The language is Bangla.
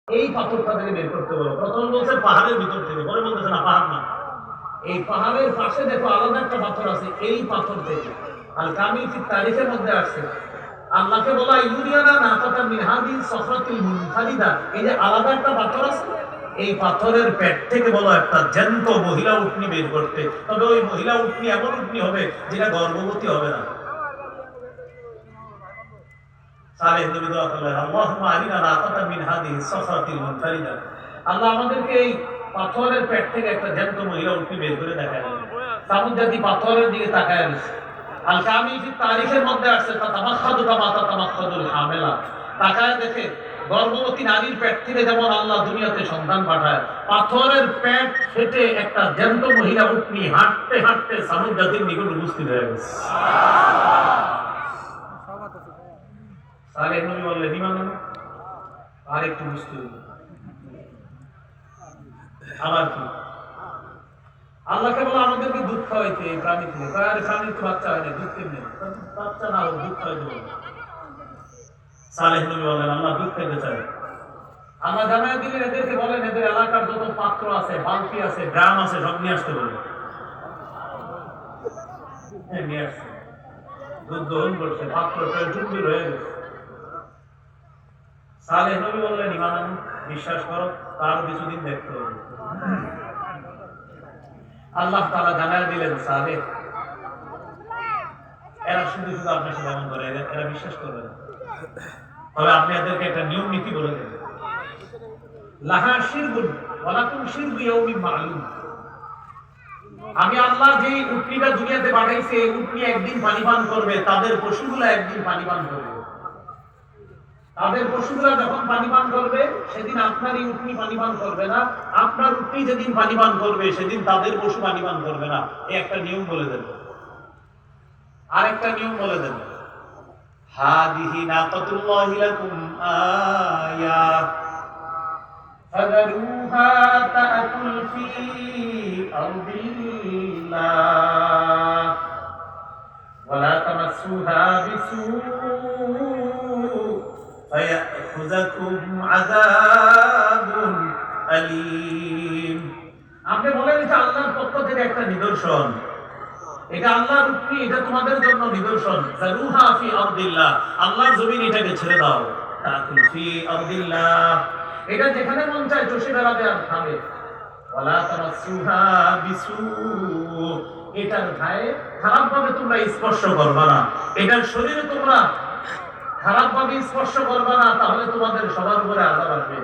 এই পাথরটা থেকে বের করতে বলো। প্রথম বলছে পাহাড়ের ভিতর থেকে, পরে বলতেছে না পাহাড় না, এই পাহাড়ের পাশে দেখো আলাদা একটা পাথর আছে, এই পাথর থেকে। আল কামিল ফি তারিখের মধ্যে আসছে আল্লাহকে বলা ইউরিয়ানা নাফাতা মিন হাদিস সফরাতিল মুনফারিদা, এই যে আলাদা একটা পাথর আছে, এই পাথরের পেট থেকে বলো একটা জ্যান্ত মহিলা উটনি বের করতে। তবে ওই মহিলা উটনি এমন উটনি হবে যেটা গর্ভবতী হবে না। আল্লাহ আমাদেরকে এই পাথরের পেট থেকে একটা জ্যান্ত মহিলা উটনি বের করে দেখায়। সামুদ জাতি পাথরের দিকে তাকায় আছে। আল কামিল ফি তারিখের মধ্যে আসছে তাতামাখাদু কামা তাতামাখাদুল হামেলা, তাকায় দেখে গর্ভবতী নারীর পেট থেকে যেমন আল্লাহ দুনিয়াতে সন্তান পাঠায়, পাথরের পেট ফেটে একটা জ্যান্ত মহিলা উটনি হাঁটতে হাঁটতে সামুদ জাতির নিকট উপস্থিত হয়ে গেছে। সালেহ নবী বললেন ইমান আর একটু বুঝতে হবে। আবার কি আল্লাহকে বলে আমাদেরকে দুধ খাওয়াইতে এই প্রাণী থেকে, আর প্রাণীর তো বাচ্চা হয় না, দুধ কেমনে বাচ্চা না হোক দুধ খাওয়াইতে বলে। সালেহ নবী বলেন আল্লাহ দুধ খেতে চায়। আল্লাহ জানায় দিলেন এদেরকে বলেন এদের এলাকার যত পাত্র আছে, বালতি আছে, ড্রাম আছে সব নিয়ে আসতে বলে। নিয়ে আসছে, দুধ দহন করছে, পাত্র টুকটুক হয়ে গেছে। সালেহ নবী বললেন ইমান আনো, বিশ্বাস করো, তার কিছুদিন দেখতে হবে। আল্লাহ তাআলা জানায় দিলেন সালেহ এরা শুধু শুধু আপনার সাথে এমন করে, এরা বিশ্বাস করবে না। তবে আপনি এদেরকে একটা নিয়ম নীতি বলে দেবেন, লাহা শিরবুন ওয়ালাকুম শিরবু ইয়াউমিন মা'লুম। আমি আল্লাহ যে উটনিটা দুনিয়াতে পাঠাইছে, এই উটনি একদিন পানি পান করবে, তাদের পশুগুলো একদিন পানি পান করবে। তাদের পশুগুলা যখন পানি পান করবে সেদিন আপনার এই উটনি পানি পান করবে না, আপনার উটনি যেদিন পানি পান করবে সেদিন তাদের পশু পানি পান করবে না। এই একটা নিয়ম বলে দেন। আর একটা নিয়ম বলে দেন, হাদিহি নাকাতুল্লাহি লাকুম আয়া ফাযারুহা তাকুল ফি আরদিল্লাহ ওয়ালা তামাসসুহা বিসূ আপনি বলেন এটা আল্লাহর পক্ষ থেকে একটা নিদর্শন, এটা আল্লাহর উটনি, এটা তোমাদের জন্য নিদর্শন। জারুহা ফি আরদিল্লাহ, আল্লাহর জমিন এটাকে ছেড়ে দাও। তাকুল ফি আরদিল্লাহ, এটা যেখানে মন চায় চষে বেড়াবে আর খাবে। ওয়ালা তামাসসুহা বিসু, এটার গায়ে খারাপ ভাবে তোমরা স্পর্শ করবে না, এটার শরীরে তোমরা খারাপ ভাবে স্পর্শ করবে না, তাহলে তোমাদের সবার উপরে আযাব আসবে।